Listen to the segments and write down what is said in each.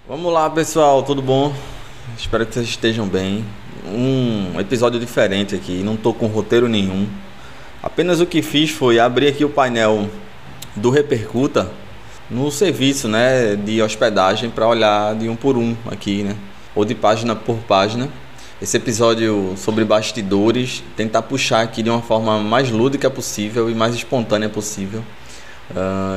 Vamos lá, pessoal, tudo bom? Espero que vocês estejam bem. Um episódio diferente aqui, não tô com roteiro nenhum. Apenas o que fiz foi abrir aqui o painel do Repercuta no serviço, né, de hospedagem para olhar de um por um aqui, né, ou de página por página. Esse episódio sobre bastidores, tentar puxar aqui de uma forma mais lúdica possível e mais espontânea possível.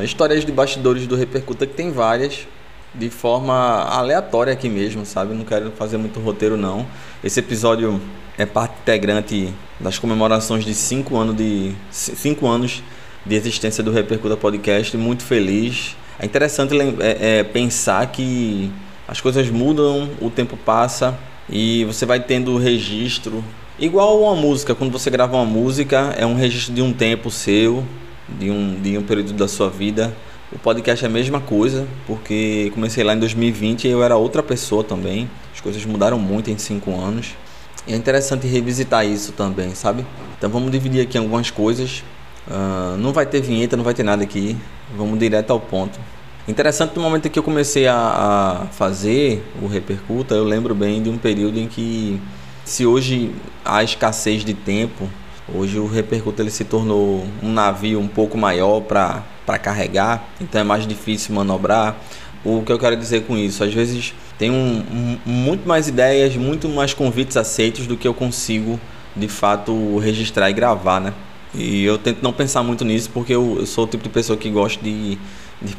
Histórias de bastidores do Repercuta, que tem várias, de forma aleatória aqui mesmo, sabe? Não quero fazer muito roteiro não. Esse episódio é parte integrante das comemorações de 5 anos de existência do Repercuta Podcast. Muito feliz. É interessante pensar que as coisas mudam, o tempo passa e você vai tendo registro. Igual uma música, quando você grava uma música, é um registro de um tempo seu, de um período da sua vida. O podcast é a mesma coisa, porque comecei lá em 2020 e eu era outra pessoa também. As coisas mudaram muito em 5 anos. E é interessante revisitar isso também, sabe? Então vamos dividir aqui algumas coisas. Não vai ter vinheta, não vai ter nada aqui. Vamos direto ao ponto. Interessante, no momento que eu comecei a fazer o Repercuta, eu lembro bem de um período em que, se hoje há escassez de tempo, hoje o Repercuta ele se tornou um navio um pouco maior para carregar, então é mais difícil manobrar. O que eu quero dizer com isso? Às vezes tem muito mais ideias, muito mais convites aceitos do que eu consigo de fato registrar e gravar, né? E eu tento não pensar muito nisso, porque eu sou o tipo de pessoa que gosta de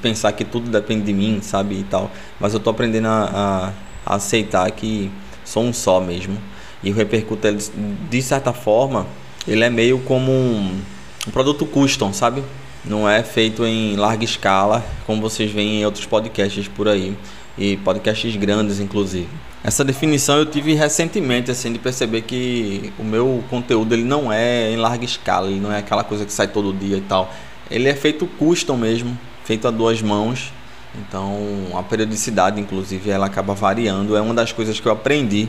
pensar que tudo depende de mim, sabe, e tal. Mas eu tô aprendendo a aceitar que sou um só mesmo. E o Repercuta, de certa forma, ele é meio como um produto custom, sabe? Não é feito em larga escala, como vocês veem em outros podcasts por aí, e podcasts grandes, inclusive. Essa definição eu tive recentemente, assim, de perceber que o meu conteúdo ele não é em larga escala, ele não é aquela coisa que sai todo dia e tal. Ele é feito custom mesmo, feito a 2 mãos. Então a periodicidade, inclusive, ela acaba variando. É uma das coisas que eu aprendi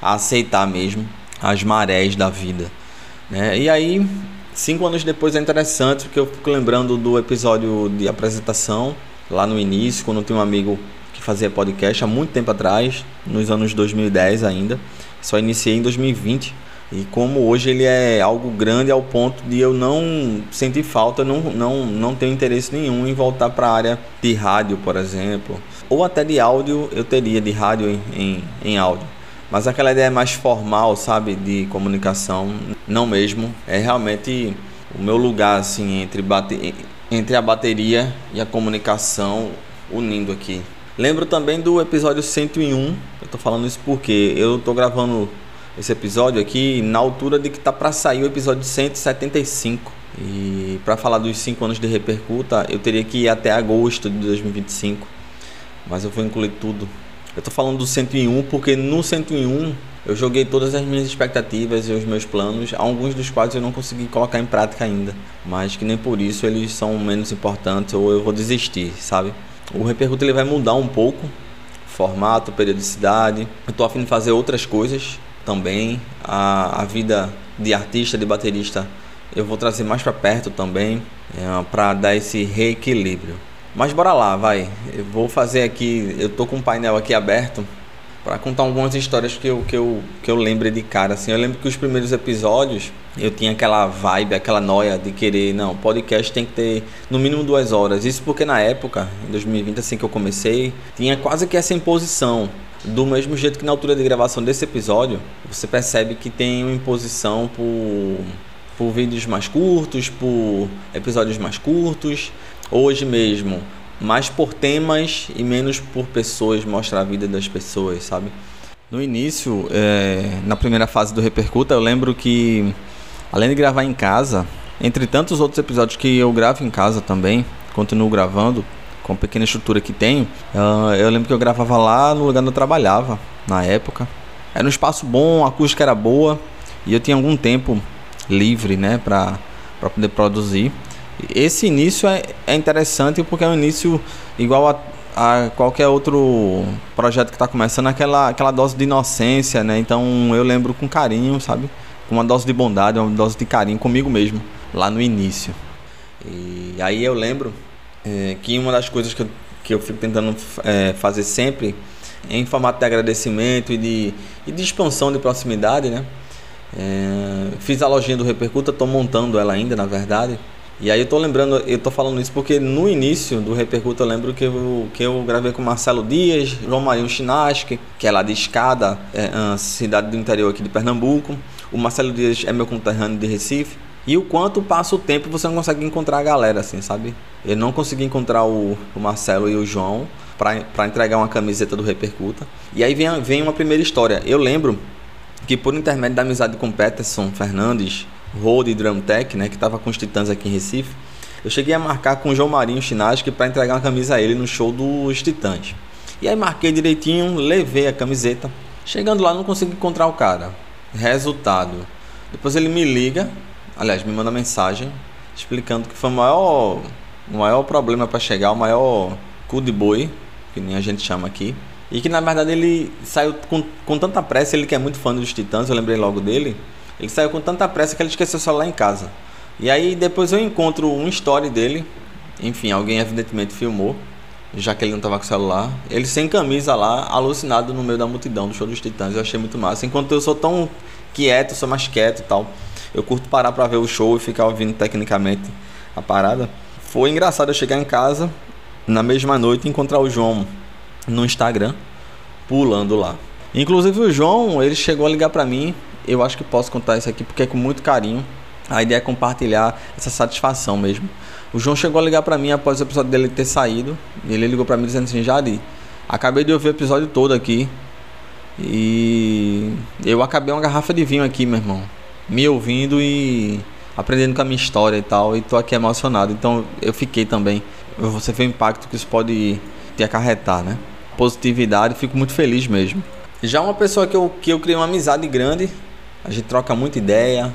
a aceitar mesmo, as marés da vida, né? E aí, 5 anos depois é interessante, porque eu fico lembrando do episódio de apresentação lá no início, quando eu tinha um amigo que fazia podcast há muito tempo atrás, nos anos 2010 ainda. Só iniciei em 2020. E como hoje ele é algo grande ao ponto de eu não sentir falta, não tenho interesse nenhum em voltar para a área de rádio, por exemplo. Ou até de áudio, eu teria de rádio em áudio. Mas aquela ideia mais formal, sabe, de comunicação, não mesmo. É realmente o meu lugar, assim, entre a bateria e a comunicação, unindo aqui. Lembro também do episódio 101. Eu tô falando isso porque eu tô gravando esse episódio aqui na altura de que tá para sair o episódio 175. E para falar dos 5 anos de Repercuta, eu teria que ir até agosto de 2025. Mas eu vou incluir tudo. Eu tô falando do 101 porque no 101 eu joguei todas as minhas expectativas e os meus planos, alguns dos quais eu não consegui colocar em prática ainda, mas que nem por isso eles são menos importantes ou eu vou desistir, sabe? O Repercuta ele vai mudar um pouco, formato, periodicidade. Eu tô a fim de fazer outras coisas também. A vida de artista, de baterista, eu vou trazer mais para perto também, para dar esse reequilíbrio. Mas bora lá, vai. Eu vou fazer aqui, eu tô com um painel aqui aberto para contar algumas histórias que eu lembre de cara, assim. Eu lembro que os primeiros episódios eu tinha aquela vibe, aquela noia de querer, não, podcast tem que ter no mínimo 2 horas. Isso porque na época, em 2020, assim que eu comecei, tinha quase que essa imposição. Do mesmo jeito que na altura de gravação desse episódio, você percebe que tem uma imposição por vídeos mais curtos, por episódios mais curtos. Hoje mesmo, mais por temas e menos por pessoas, mostrar a vida das pessoas, sabe? No início, na primeira fase do Repercuta, eu lembro que, além de gravar em casa, entre tantos outros episódios que eu gravo em casa também, continuo gravando, com a pequena estrutura que tenho, eu lembro que eu gravava lá no lugar onde eu trabalhava, na época. Era um espaço bom, a acústica era boa, e eu tinha algum tempo livre, né, para poder produzir. Esse início é interessante porque é um início igual a qualquer outro projeto que está começando, aquela dose de inocência, né? Então eu lembro com carinho, sabe? Com uma dose de bondade, uma dose de carinho comigo mesmo, lá no início. E aí eu lembro que uma das coisas que eu fico tentando fazer sempre em formato de agradecimento e de expansão de proximidade, né? Fiz a lojinha do Repercuta, estou montando ela ainda, na verdade. E aí eu tô falando isso porque no início do Repercuta eu lembro que eu gravei com Marcelo Dias, João Marinho Chinaski, que é lá de Escada, cidade do interior aqui de Pernambuco. O Marcelo Dias é meu conterrâneo de Recife. E o quanto passa o tempo você não consegue encontrar a galera, assim, sabe? Eu não consegui encontrar o Marcelo e o João para entregar uma camiseta do Repercuta. E aí vem uma primeira história. Eu lembro que por intermédio da amizade com Peterson Fernandes, Road e Drum Tech, né, que estava com os Titãs aqui em Recife, eu cheguei a marcar com o João Marinho Chinaski para entregar uma camisa a ele no show dos Titãs. E aí marquei direitinho, levei a camiseta. Chegando lá não consegui encontrar o cara. Resultado, depois ele me liga, aliás, me manda mensagem explicando que foi o maior problema para chegar, o maior cu de boi, que nem a gente chama aqui. E que na verdade ele saiu com tanta pressa, ele que é muito fã dos Titãs, eu lembrei logo dele. Ele saiu com tanta pressa que ele esqueceu o celular em casa. E aí depois eu encontro um story dele. Enfim, alguém evidentemente filmou, já que ele não estava com o celular. Ele sem camisa lá, alucinado no meio da multidão do show dos Titãs. Eu achei muito massa. Enquanto eu sou tão quieto, sou mais quieto e tal, eu curto parar pra ver o show e ficar ouvindo tecnicamente a parada. Foi engraçado eu chegar em casa na mesma noite e encontrar o João no Instagram, pulando lá. Inclusive o João, ele chegou a ligar pra mim. Eu acho que posso contar isso aqui porque é com muito carinho. A ideia é compartilhar essa satisfação mesmo. O João chegou a ligar pra mim após o episódio dele ter saído. Ele ligou pra mim dizendo assim: Jadi, acabei de ouvir o episódio todo aqui e eu acabei uma garrafa de vinho aqui, meu irmão, me ouvindo e aprendendo com a minha história e tal, e tô aqui emocionado. Então eu fiquei também. Você vê o impacto que isso pode te acarretar, né? Positividade, fico muito feliz mesmo. Já uma pessoa que eu criei uma amizade grande, a gente troca muita ideia,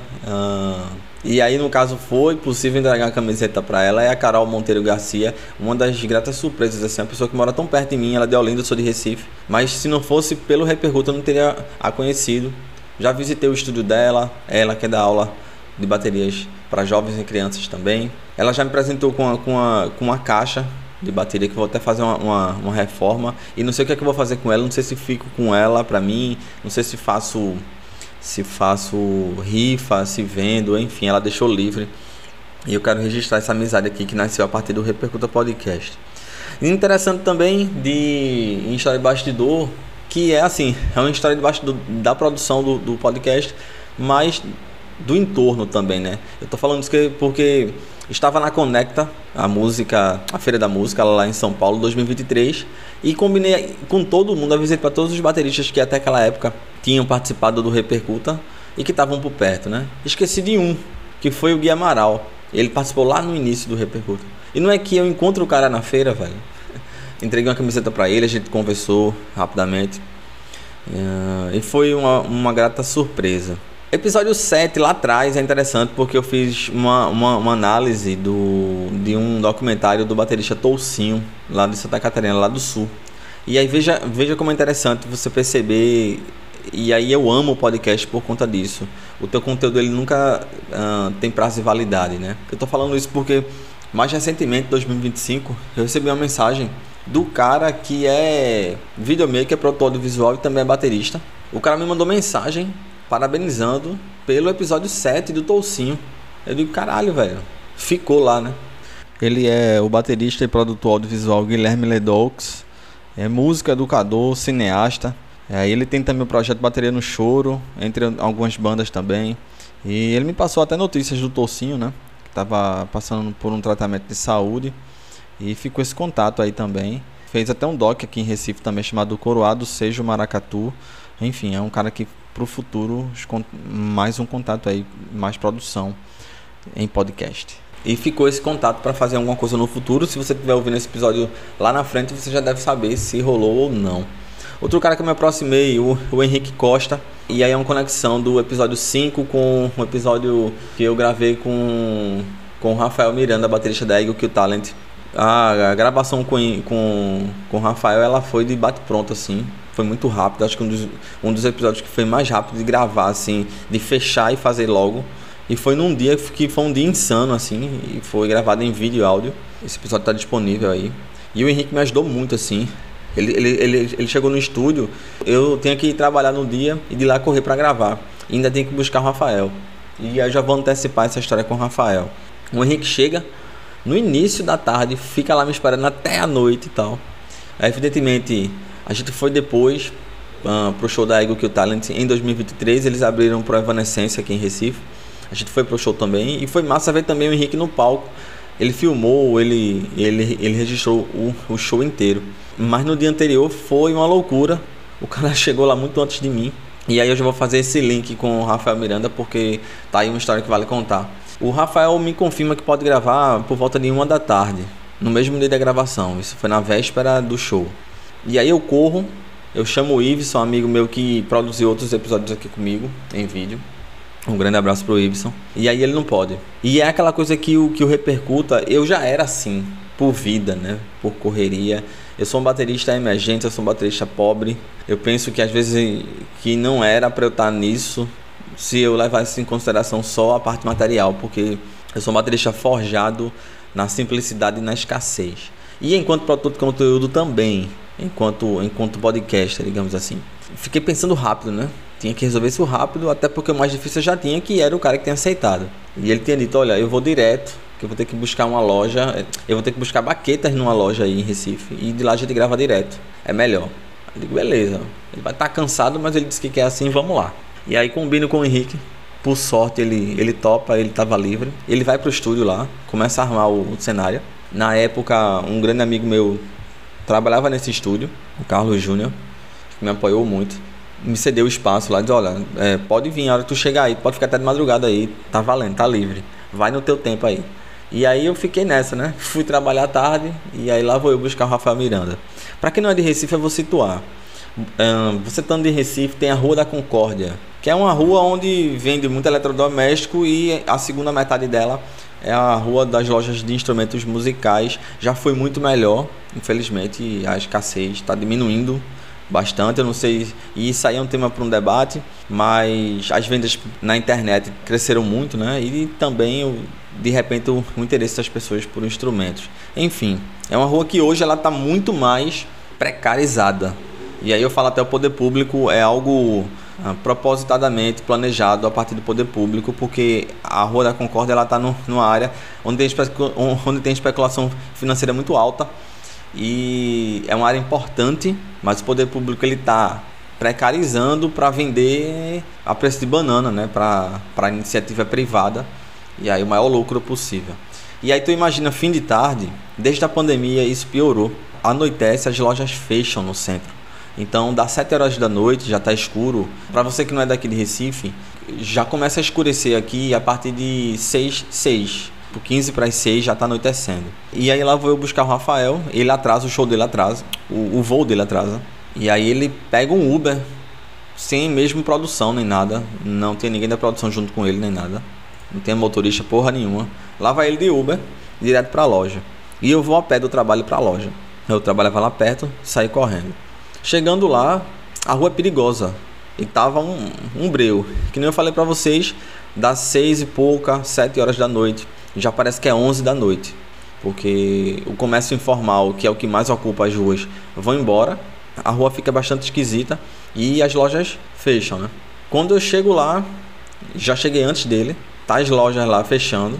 e aí no caso foi possível entregar a camiseta para ela, é a Carol Monteiro Garcia, uma das gratas surpresas, assim, uma pessoa que mora tão perto de mim. Ela é de Olinda, eu sou de Recife, mas se não fosse pelo Repercuta eu não teria a conhecido. Já visitei o estúdio dela, ela que é da aula de baterias para jovens e crianças também. Ela já me apresentou com uma caixa de bateria que vou até fazer uma reforma, e não sei o que é que eu vou fazer com ela. Não sei se fico com ela para mim, não sei se faço rifa, se vendo, enfim, ela deixou livre. E eu quero registrar essa amizade aqui que nasceu a partir do Repercuta Podcast. E interessante também em história de bastidor, que é assim, é uma história de bastidor da produção do podcast, mas do entorno também, né? Eu tô falando isso porque estava na Conecta, a Feira da Música lá em São Paulo, 2023, e combinei com todo mundo, avisei para todos os bateristas que até aquela época tinham participado do Repercuta e que estavam por perto, né? Esqueci de um, que foi o Gui Amaral. Ele participou lá no início do Repercuta. E não é que eu encontro o cara na feira, velho. Entreguei uma camiseta para ele, a gente conversou rapidamente. E foi uma grata surpresa. Episódio 7 lá atrás é interessante porque eu fiz uma análise de um documentário do baterista Toucinho, lá de Santa Catarina, lá do Sul. E aí veja como é interessante você perceber, e aí eu amo o podcast por conta disso. O teu conteúdo ele nunca tem prazo de validade, né? Eu tô falando isso porque mais recentemente, em 2025, eu recebi uma mensagem do cara que é videomaker, produtor audiovisual e também é baterista. O cara me mandou mensagem parabenizando pelo episódio 7 do Toucinho. Eu digo, caralho, velho, ficou lá, né? Ele é o baterista e produtor audiovisual Guilherme Ledoux, é músico, educador, cineasta. Ele tem também o projeto Bateria no Choro, entre algumas bandas também. E ele me passou até notícias do Toucinho, né? Que estava passando por um tratamento de saúde. E ficou esse contato aí também. Fez até um doc aqui em Recife também, chamado Coroado Seja Maracatu. Enfim, é um cara que pro futuro, mais um contato aí, mais produção em podcast. E ficou esse contato para fazer alguma coisa no futuro. Se você estiver ouvindo esse episódio lá na frente, você já deve saber se rolou ou não. Outro cara que eu me aproximei, o Henrique Costa. E aí é uma conexão do episódio 5 com um episódio que eu gravei com o Rafael Miranda, baterista da Eagle Kill Talent. A gravação com o Rafael, ela foi de bate-pronto, assim. Foi muito rápido, acho que um dos episódios que foi mais rápido de gravar, assim, de fechar e fazer logo. E foi num dia que foi um dia insano, assim, e foi gravado em vídeo e áudio. Esse episódio tá disponível aí. E o Henrique me ajudou muito, assim. Ele chegou no estúdio, eu tenho que ir trabalhar no dia e de lá correr para gravar. E ainda tenho que buscar o Rafael. E aí já vou antecipar essa história com o Rafael. O Henrique chega no início da tarde, fica lá me esperando até a noite e tal. Aí, evidentemente, a gente foi depois pro show da Ego Kill Talent em 2023. Eles abriram pro Evanescence aqui em Recife. A gente foi pro show também. E foi massa ver também o Henrique no palco. Ele filmou, ele registrou o show inteiro. Mas no dia anterior foi uma loucura. O cara chegou lá muito antes de mim. E aí eu já vou fazer esse link com o Rafael Miranda, porque tá aí uma história que vale contar. O Rafael me confirma que pode gravar por volta de 1 da tarde, no mesmo dia da gravação. Isso foi na véspera do show. E aí eu corro, eu chamo o Iveson, amigo meu que produziu outros episódios aqui comigo, em vídeo. Um grande abraço pro Iveson. E aí ele não pode. E é aquela coisa que o repercuta, eu já era assim, por vida, né? Por correria. Eu sou um baterista emergente, eu sou um baterista pobre. Eu penso que às vezes que não era pra eu estar nisso, se eu levasse em consideração só a parte material, porque eu sou um baterista forjado na simplicidade e na escassez. E enquanto produtor de conteúdo também, enquanto podcaster, digamos assim. Fiquei pensando rápido, né? Tinha que resolver isso rápido, até porque o mais difícil eu já tinha, que era o cara que tinha aceitado. E ele tinha dito, olha, eu vou direto, que eu vou ter que buscar uma loja, eu vou ter que buscar baquetas numa loja aí em Recife, e de lá a gente grava direto, é melhor. Eu digo, beleza, ele vai estar cansado, mas ele disse que quer assim, vamos lá. E aí combino com o Henrique, por sorte ele topa, ele estava livre. Ele vai pro estúdio lá, começa a armar o cenário. Na época, um grande amigo meu trabalhava nesse estúdio, o Carlos Júnior, que me apoiou muito. Me cedeu o espaço lá, disse, olha, pode vir, a hora que tu chegar aí, pode ficar até de madrugada aí, tá valendo, tá livre, vai no teu tempo aí. E aí eu fiquei nessa, né? Fui trabalhar à tarde e aí lá vou eu buscar o Rafael Miranda. Pra quem não é de Recife, eu vou situar. Você estando de Recife, tem a Rua da Concórdia, que é uma rua onde vende muito eletrodoméstico e a segunda metade dela é a rua das lojas de instrumentos musicais. Já foi muito melhor, infelizmente a escassez está diminuindo bastante, eu não sei, e isso aí é um tema para um debate, mas as vendas na internet cresceram muito, né? E também, de repente, o interesse das pessoas por instrumentos. Enfim, é uma rua que hoje ela está muito mais precarizada. E aí eu falo até o poder público é algo propositadamente planejado a partir do poder público, porque a Rua da Concórdia ela está numa área onde tem especulação financeira muito alta. E é uma área importante, mas o poder público ele está precarizando para vender a preço de banana, né? Para a iniciativa privada, e aí o maior lucro possível. E aí tu imagina, fim de tarde, desde a pandemia isso piorou. Anoitece, as lojas fecham no centro. Então das 7 horas da noite já está escuro. Para você que não é daqui de Recife, já começa a escurecer aqui a partir de 6. Por 15 para as 6 já está anoitecendo. E aí lá vou eu buscar o Rafael. Ele atrasa, o show dele atrasa, o voo dele atrasa. E aí ele pega um Uber, sem mesmo produção nem nada. Não tem ninguém da produção junto com ele nem nada. Não tem motorista porra nenhuma. Lá vai ele de Uber, direto para a loja. E eu vou a pé do trabalho para a loja. Eu trabalhava lá perto, saí correndo. Chegando lá, a rua é perigosa. E tava um breu. Que nem eu falei para vocês, das 6 e pouca, 7 horas da noite. Já parece que é 11 da noite, porque o comércio informal, que é o que mais ocupa as ruas, vão embora, a rua fica bastante esquisita e as lojas fecham, né? Quando eu chego lá, já cheguei antes dele, tá as lojas lá fechando,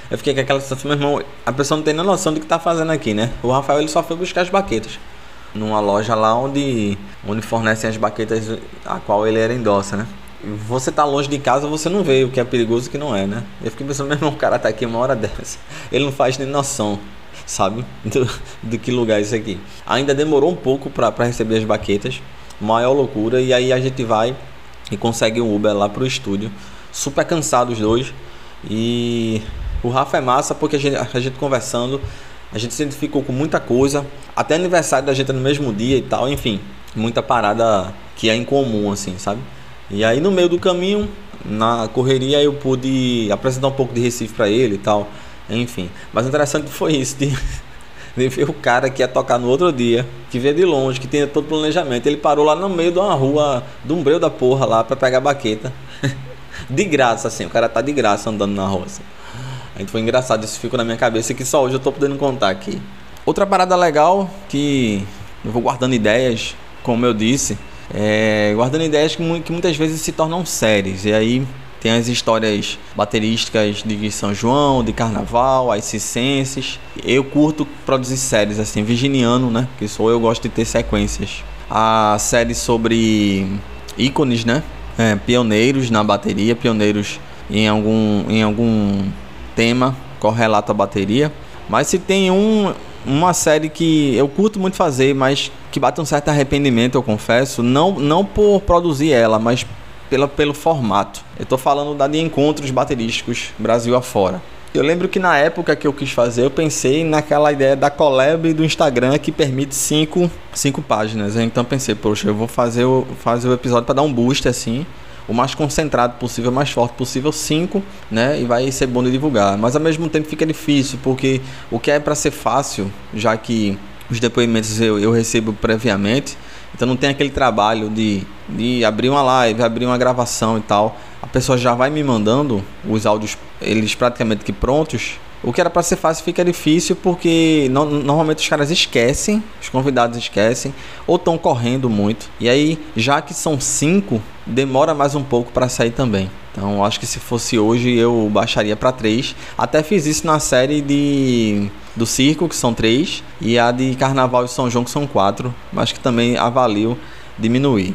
eu fiquei com aquela sensação, meu irmão, a pessoa não tem nem noção do que tá fazendo aqui, né? O Rafael ele só foi buscar as baquetas, numa loja lá onde fornecem as baquetas a qual ele era endossa, né? Você tá longe de casa, você não vê o que é perigoso e o que não é, né? Eu fiquei pensando, meu irmão, o cara tá aqui uma hora dessa. Ele não faz nem noção, sabe? Do que lugar é isso aqui. Ainda demorou um pouco pra receber as baquetas. Maior loucura. E aí a gente vai e consegue um Uber lá pro estúdio. Super cansado os dois. E o Rafa é massa porque a gente conversando, a gente se identificou com muita coisa. Até aniversário da gente no mesmo dia e tal. Enfim, muita parada que é incomum, assim, sabe? E aí no meio do caminho, na correria, eu pude apresentar um pouco de Recife pra ele e tal. Enfim, mas o interessante foi isso, de ver o cara que ia tocar no outro dia, que veio de longe, que tinha todo planejamento. Ele parou lá no meio de uma rua, de um breu da porra lá, pra pegar a baqueta. De graça, assim, o cara tá de graça andando na rua, assim. Aí foi engraçado, isso ficou na minha cabeça que só hoje eu tô podendo contar aqui. Outra parada legal que eu vou guardando ideias, como eu disse, guardando ideias que muitas vezes se tornam séries. E aí tem as histórias baterísticas de São João, de Carnaval, as circenses. Eu curto produzir séries assim, virginiano, né? Que sou eu, gosto de ter sequências. A série sobre ícones, né? Pioneiros na bateria, pioneiros em algum tema correlato à bateria. Mas se tem uma série que eu curto muito fazer, mas que bate um certo arrependimento, eu confesso, não por produzir ela, mas pelo formato. Eu tô falando da de encontros baterísticos Brasil afora. Eu lembro que na época que eu quis fazer, eu pensei naquela ideia da collab do Instagram que permite 5 páginas. Então pensei, poxa, eu vou fazer o episódio para dar um boost assim, o mais concentrado possível, o mais forte possível, 5, né? E vai ser bom de divulgar. Mas ao mesmo tempo fica difícil, porque o que é para ser fácil, já que os depoimentos eu recebo previamente, então não tem aquele trabalho de abrir uma live, abrir uma gravação e tal. A pessoa já vai me mandando os áudios, eles praticamente que prontos. O que era para ser fácil fica difícil, porque normalmente os caras esquecem, os convidados esquecem, ou estão correndo muito. E aí, já que são 5, demora mais um pouco para sair também. Então, acho que se fosse hoje, eu baixaria para 3. Até fiz isso na série do circo, que são 3, e a de Carnaval e São João, que são 4, mas que também avalio diminuir.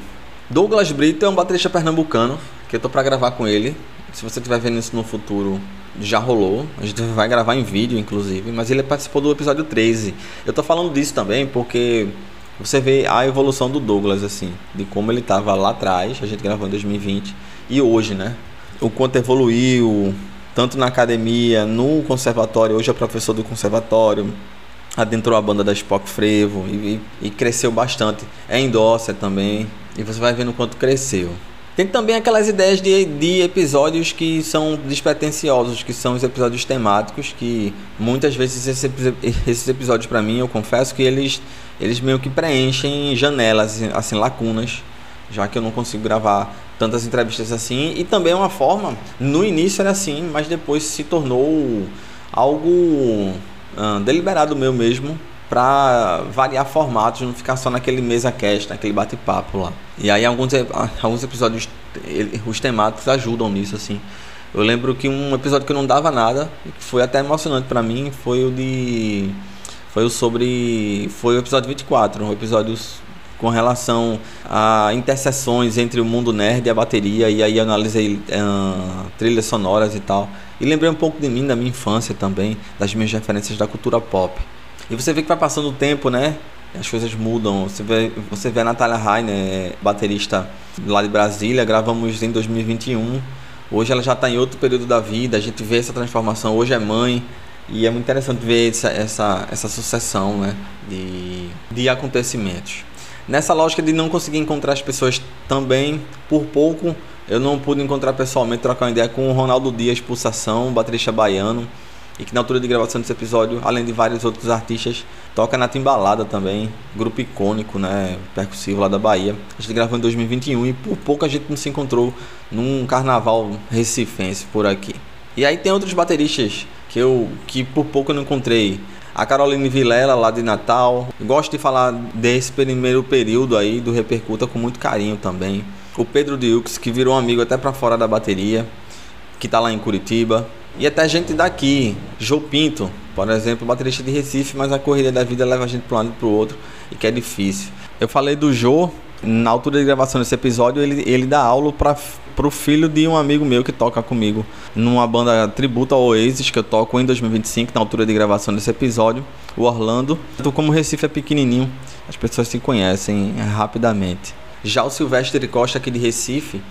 Douglas Brito é um baterista pernambucano, que eu tô para gravar com ele. Se você estiver vendo isso no futuro, já rolou. A gente vai gravar em vídeo, inclusive. Mas ele participou do episódio 13. Eu tô falando disso também porque você vê a evolução do Douglas, assim, de como ele tava lá atrás, a gente gravou em 2020, e hoje, né? O quanto evoluiu, tanto na academia, no conservatório. Hoje é professor do conservatório, adentrou a banda da Spock Frevo e cresceu bastante. É endócia também, e você vai vendo o quanto cresceu. Tem também aquelas ideias de episódios que são despretensiosos, que são os episódios temáticos, que muitas vezes esses episódios, para mim, eu confesso que eles meio que preenchem janelas, assim, lacunas, já que eu não consigo gravar tantas entrevistas assim. E também é uma forma, no início era assim, mas depois se tornou algo deliberado meu mesmo, para variar formatos, não ficar só naquele mesa cast, naquele bate-papo lá. E aí alguns episódios, os temáticos ajudam nisso, assim. Eu lembro que um episódio que eu não dava nada, que foi até emocionante para mim, foi o episódio 24, um episódio com relação a interseções entre o mundo nerd e a bateria, e aí eu analisei trilhas sonoras e tal. E lembrei um pouco de mim, da minha infância também, das minhas referências da cultura pop. E você vê que vai passando o tempo, né? As coisas mudam. Você vê a Natália Rainer, baterista lá de Brasília, gravamos em 2021. Hoje ela já está em outro período da vida, a gente vê essa transformação. Hoje é mãe, e é muito interessante ver essa sucessão, né, de acontecimentos. Nessa lógica de não conseguir encontrar as pessoas também, por pouco, eu não pude encontrar pessoalmente, trocar uma ideia com o Ronaldo Dias Pulsação, baterista baiano, e que na altura de gravação desse episódio, além de vários outros artistas, toca na Timbalada também, grupo icônico, né, percussivo lá da Bahia. A gente gravou em 2021 e por pouco a gente não se encontrou num carnaval recifense por aqui. E aí tem outros bateristas que por pouco eu não encontrei. A Caroline Vilela, lá de Natal. Gosto de falar desse primeiro período aí do Repercuta com muito carinho também. O Pedro Dilks, que virou um amigo até pra fora da bateria, que tá lá em Curitiba. E até gente daqui, Jô Pinto, por exemplo, baterista de Recife, mas a corrida da vida leva a gente para um lado e para o outro, e que é difícil. Eu falei do Jô, na altura de gravação desse episódio, ele dá aula pro filho de um amigo meu que toca comigo numa banda tributo ao Oasis, que eu toco em 2025, na altura de gravação desse episódio, o Orlando. Como o Recife é pequenininho, as pessoas se conhecem rapidamente. Já o Silvestre Costa, aqui de Recife,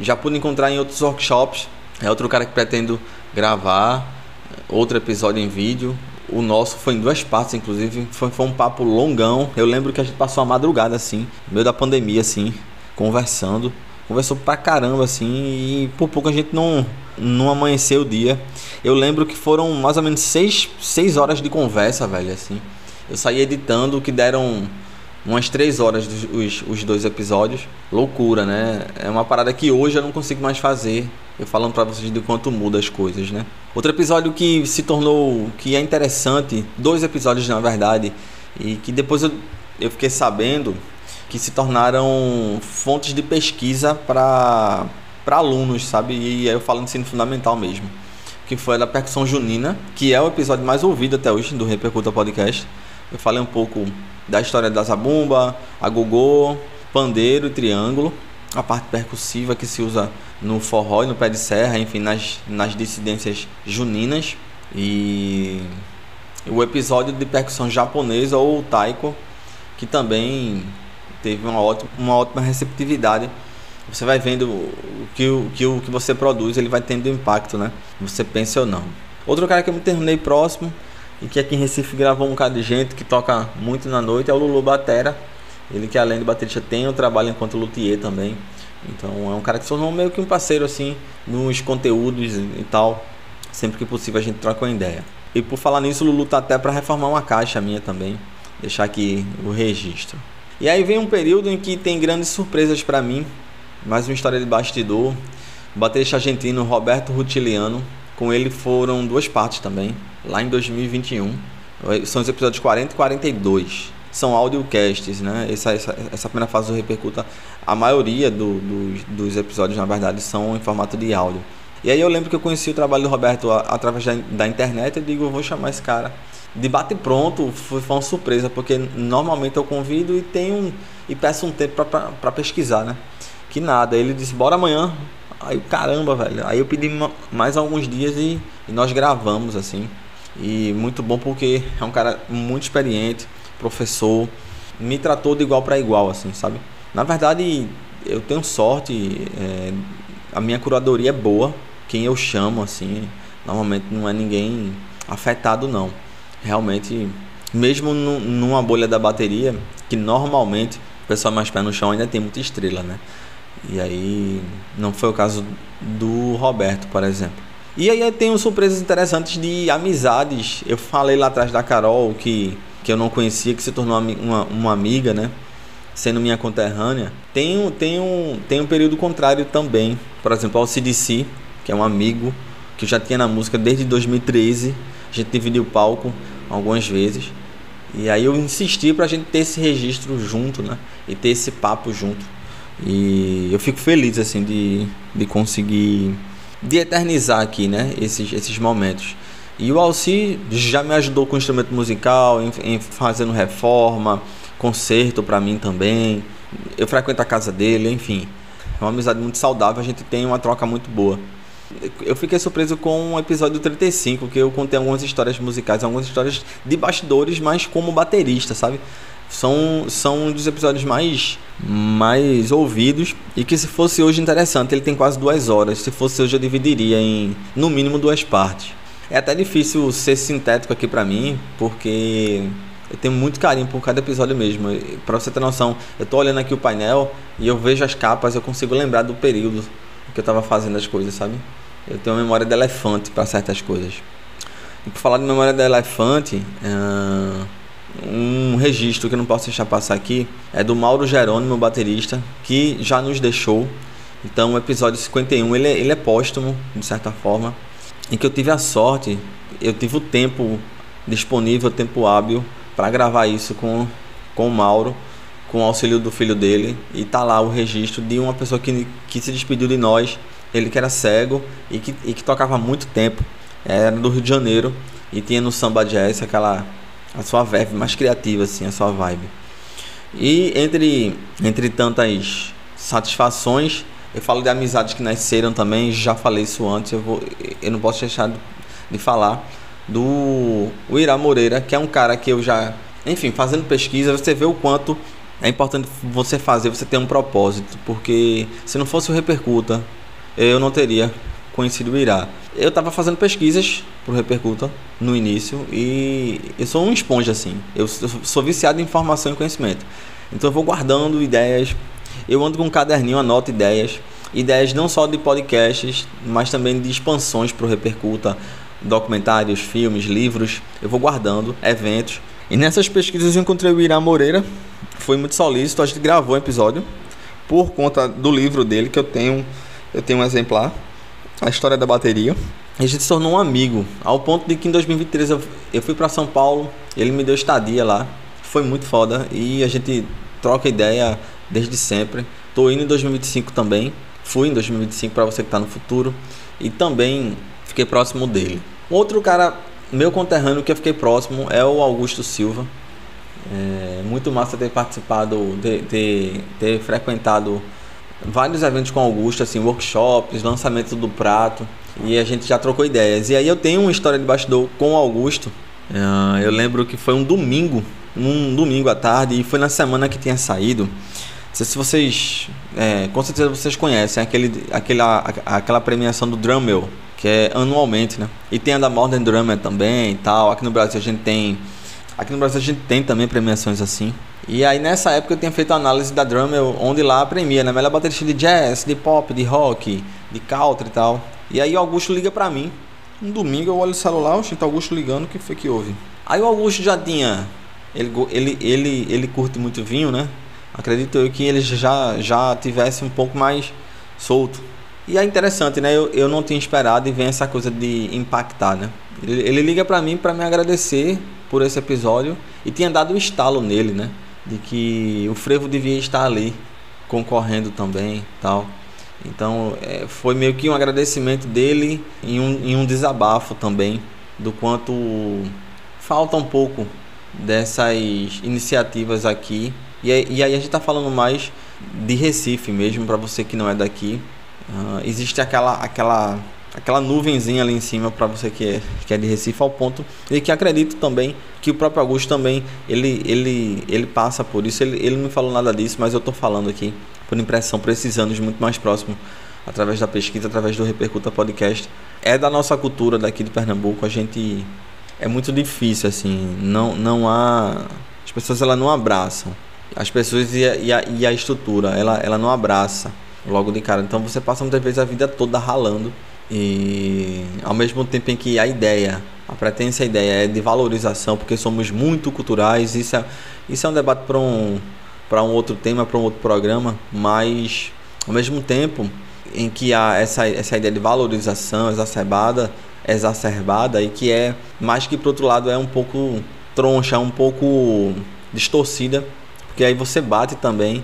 já pude encontrar em outros workshops. É outro cara que pretendo gravar outro episódio em vídeo. O nosso foi em 2 partes, inclusive. Foi um papo longão. Eu lembro que a gente passou a madrugada, assim, no meio da pandemia, assim, conversando. Conversou pra caramba, assim, e por pouco a gente não amanheceu o dia. Eu lembro que foram mais ou menos 6 horas de conversa, velho, assim. Eu saí editando, que deram umas 3 horas os 2 episódios. Loucura, né? É uma parada que hoje eu não consigo mais fazer. Eu falando pra vocês de quanto muda as coisas, né? Outro episódio que se tornou, que é interessante, 2 episódios na verdade, e que depois eu fiquei sabendo que se tornaram fontes de pesquisa para alunos, sabe? E aí eu falo de ensino fundamental mesmo. Que foi a da percussão junina, que é o episódio mais ouvido até hoje do Repercuta Podcast. Eu falei um pouco da história da zabumba, agogô, pandeiro e triângulo, a parte percussiva que se usa no forró e no pé de serra, enfim, nas dissidências juninas. E o episódio de percussão japonesa ou taiko, que também teve uma ótima receptividade. Você vai vendo o que você produz, ele vai tendo impacto, né? Você pensa ou não. Outro cara que eu me terminei próximo e que aqui em Recife gravou um bocado de gente, que toca muito na noite, é o Lulu Batera. Ele que além de baterista tem um trabalho enquanto luthier também. Então é um cara que se tornou meio que um parceiro assim nos conteúdos e tal. Sempre que possível a gente troca uma ideia. E por falar nisso, o Lulu tá até para reformar uma caixa minha também. Deixar aqui o registro. E aí vem um período em que tem grandes surpresas para mim. Mais uma história de bastidor. O baterista argentino Roberto Rutiliano. Com ele foram 2 partes também. Lá em 2021. São os episódios 40 e 42. São audiocasts, né? Essa primeira fase do Repercuta, a maioria dos episódios, na verdade, são em formato de áudio. E aí eu lembro que eu conheci o trabalho do Roberto através da internet. Eu digo, eu vou chamar esse cara. De bate pronto, foi uma surpresa, porque normalmente eu convido e peço um tempo para pesquisar, né? Que nada, ele disse, bora amanhã. Aí caramba, velho. Aí eu pedi mais alguns dias e nós gravamos, assim. E muito bom porque é um cara muito experiente, professor, me tratou de igual para igual, assim, sabe? Na verdade, eu tenho sorte, a minha curadoria é boa. Quem eu chamo, assim, normalmente não é ninguém afetado, não. Realmente, mesmo numa bolha da bateria, que normalmente o pessoal mais pé no chão ainda tem muita estrela, né? E aí não foi o caso do Roberto, por exemplo. E aí eu tenho surpresas interessantes de amizades. Eu falei lá atrás da Carol, que eu não conhecia, que se tornou uma amiga, né? Sendo minha conterrânea. Tem um período contrário também. Por exemplo, ao CDC, que é um amigo que eu já tinha na música desde 2013. A gente dividiu o palco algumas vezes. E aí eu insisti pra gente ter esse registro junto, né? E ter esse papo junto. E eu fico feliz, assim, de conseguir, de eternizar aqui, né? Esses momentos. E o Alci já me ajudou com instrumento musical, em fazendo reforma, concerto pra mim também. Eu frequento a casa dele, enfim. É uma amizade muito saudável, a gente tem uma troca muito boa. Eu fiquei surpreso com o episódio 35, que eu contei algumas histórias musicais, algumas histórias de bastidores, mas como baterista, sabe? São um dos episódios mais ouvidos e que, se fosse hoje, interessante. Ele tem quase 2 horas. Se fosse hoje, eu dividiria em, no mínimo, 2 partes. É até difícil ser sintético aqui pra mim, porque eu tenho muito carinho por cada episódio mesmo. Pra você ter noção, eu tô olhando aqui o painel e eu vejo as capas, eu consigo lembrar do período que eu tava fazendo as coisas, sabe? Eu tenho uma memória de elefante para certas coisas. E por falar de memória de elefante, um registro que eu não posso deixar passar aqui é do Mauro Jerônimo, baterista, que já nos deixou. Então o episódio 51 ele é póstumo, de certa forma, em que eu tive a sorte, eu tive o tempo disponível, o tempo hábil para gravar isso com o Mauro, com o auxílio do filho dele. E tá lá o registro de uma pessoa que se despediu de nós. Ele que era cego e que tocava há muito tempo, era do Rio de Janeiro e tinha no samba jazz a sua verve mais criativa, assim, a sua vibe. E entre tantas satisfações, eu falo de amizades que nasceram também, já falei isso antes, eu não posso deixar de falar do Irá Moreira, que é um cara que eu já, enfim, fazendo pesquisa, você vê o quanto é importante você ter um propósito, porque se não fosse o Repercuta, eu não teria conhecido o Irá. Eu estava fazendo pesquisas pro Repercuta no início e eu sou um esponja, assim. Eu sou viciado em informação e conhecimento. Então eu vou guardando ideias. Eu ando com um caderninho, anoto ideias. Ideias não só de podcasts, mas também de expansões pro Repercuta. Documentários, filmes, livros. Eu vou guardando, eventos. E nessas pesquisas eu encontrei o Irá Moreira. Foi muito solícito, a gente gravou um episódio por conta do livro dele, que eu tenho um exemplar, A História da Bateria. E a gente se tornou um amigo, ao ponto de que em 2023 eu fui para São Paulo, ele me deu estadia lá, foi muito foda e a gente troca ideia desde sempre. Tô indo em 2025 também, fui em 2025 para você que tá no futuro e também fiquei próximo dele. Outro cara, meu conterrâneo que eu fiquei próximo é o Augusto Silva. Muito massa ter participado, ter frequentado vários eventos com Augusto, assim, workshops, lançamento do prato, e a gente já trocou ideias. E aí eu tenho uma história de bastidor com o Augusto. Eu lembro que foi um domingo à tarde, e foi na semana que tinha saído. Não sei se vocês, com certeza vocês conhecem aquela premiação do Drummel, que é anualmente, né? E tem a da Modern Drummer também e tal. Aqui no Brasil a gente tem também premiações assim. E aí nessa época eu tinha feito a análise da Drummel, onde lá premia, né? Melhor baterista de jazz, de pop, de rock, de country e tal. E aí o Augusto liga pra mim. Um domingo eu olho o celular, o Augusto ligando, o que foi que houve? Aí o Augusto já tinha... Ele curte muito vinho, né? Acredito eu que ele já tivesse um pouco mais solto. E é interessante, né? Eu não tinha esperado e vem essa coisa de impactar, né? Ele liga pra mim pra me agradecer por esse episódio e tinha dado um estalo nele, né? De que o frevo devia estar ali concorrendo também, tal. Então foi meio que um agradecimento dele em um desabafo também do quanto falta um pouco dessas iniciativas aqui. E aí a gente tá falando mais de Recife mesmo, para você que não é daqui. Existe aquela nuvenzinha ali em cima para você que é de Recife, ao ponto e que acredito também que o próprio Augusto também ele passa por isso. Ele não falou nada disso, mas eu tô falando aqui por impressão, por esses anos muito mais próximo, através da pesquisa, através do Repercuta Podcast. É da nossa cultura daqui de Pernambuco. A gente é muito difícil assim, não há, as pessoas elas não abraçam as pessoas e a estrutura, ela não abraça logo de cara. Então você passa muitas vezes a vida toda ralando, e ao mesmo tempo em que a pretensa ideia é de valorização, porque somos muito culturais. Isso é um debate para um outro tema, para um outro programa, mas ao mesmo tempo em que há essa ideia de valorização exacerbada e que é, mais que por outro lado, é um pouco troncha, um pouco distorcida, porque aí você bate também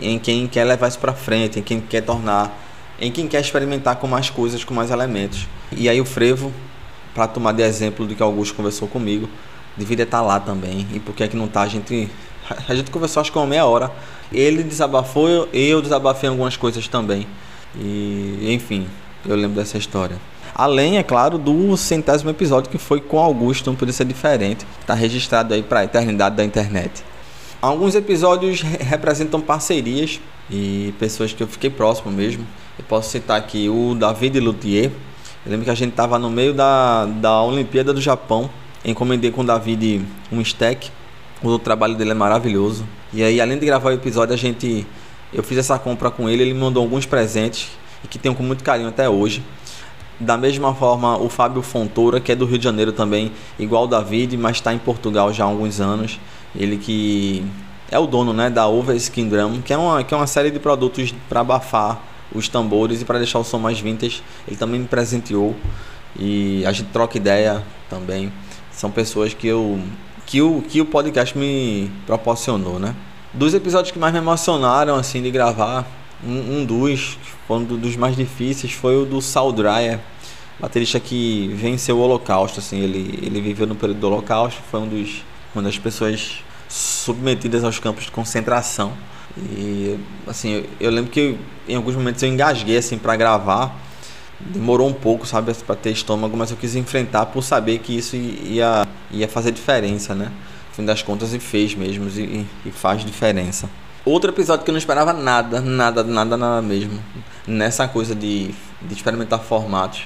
em quem quer levar isso para frente, em quem quer experimentar com mais coisas, com mais elementos. E aí o frevo, para tomar de exemplo do que Augusto conversou comigo, deveria estar lá também. E por que é que não está? A gente conversou acho que uma meia hora. Ele desabafou, eu desabafei algumas coisas também. E enfim, eu lembro dessa história. Além, é claro, do 100º episódio, que foi com Augusto, não podia ser diferente. Está registrado aí para a eternidade da internet. Alguns episódios representam parcerias e pessoas que eu fiquei próximo mesmo. Eu posso citar aqui o David Luthier. Eu lembro que a gente estava no meio da Olimpíada do Japão. Encomendei com o David um stack. O trabalho dele é maravilhoso. E aí, além de gravar o episódio, eu fiz essa compra com ele. Ele me mandou alguns presentes e que tenho com muito carinho até hoje. Da mesma forma, o Fábio Fontoura, que é do Rio de Janeiro também, igual o David, mas está em Portugal já há alguns anos. Ele que é o dono, né, da Over Skin Drum, que é uma série de produtos para abafar os tambores e para deixar o som mais vintage. Ele também me presenteou e a gente troca ideia também. São pessoas que o podcast me proporcionou, né? Dos episódios que mais me emocionaram assim de gravar, um dos mais difíceis foi o do Saul Dreyer, baterista que venceu o Holocausto. Assim, ele viveu no período do Holocausto, foi uma das pessoas submetidas aos campos de concentração. E assim, eu lembro que em alguns momentos eu engasguei assim para gravar. Demorou um pouco, sabe, para ter estômago, mas eu quis enfrentar por saber que isso ia fazer diferença, né? No fim das contas, e fez mesmo, e faz diferença. Outro episódio que eu não esperava nada mesmo, nessa coisa de experimentar formatos,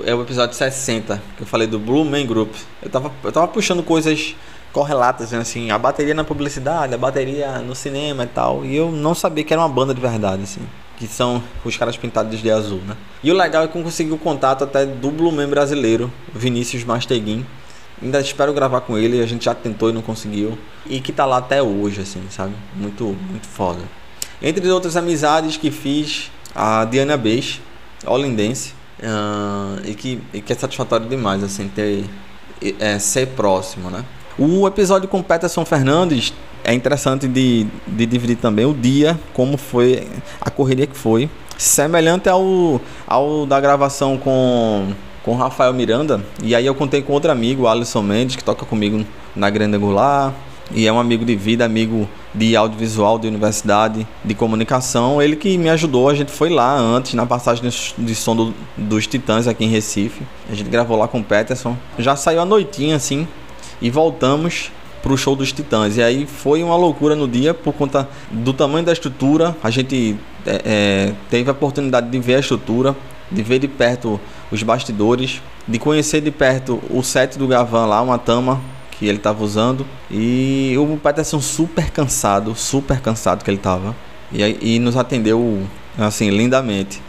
é o episódio 60, que eu falei do Blue Man Group. Eu tava puxando coisas correlatas, né? Assim, a bateria na publicidade, a bateria no cinema e tal, e eu não sabia que era uma banda de verdade, assim, que são os caras pintados de azul, né? E o legal é que eu consegui o contato até do Blue Man brasileiro, Vinícius Masteguin. Ainda espero gravar com ele, a gente já tentou e não conseguiu. E que tá lá até hoje, assim, sabe? Muito, muito foda. Entre outras amizades que fiz, a Diana Beix, holandense, e que é satisfatório demais, assim, ser próximo, né? O episódio com Peterson Fernandes é interessante de dividir também o dia, como foi a correria que foi. Semelhante ao da gravação com Rafael Miranda. E aí eu contei com outro amigo, o Alisson Mendes, que toca comigo na Grande Angular. E é um amigo de vida, amigo de audiovisual, de universidade, de comunicação. Ele que me ajudou, a gente foi lá antes, na passagem de som dos Titãs aqui em Recife. A gente gravou lá com o Peterson. Já saiu à noitinha, assim, e voltamos pro show dos Titãs. E aí foi uma loucura no dia, por conta do tamanho da estrutura. A gente teve a oportunidade de ver a estrutura, de ver de perto os bastidores, de conhecer de perto o set do Gavan lá, uma tama que ele estava usando, e o Peterson super cansado que ele estava, e nos atendeu assim lindamente.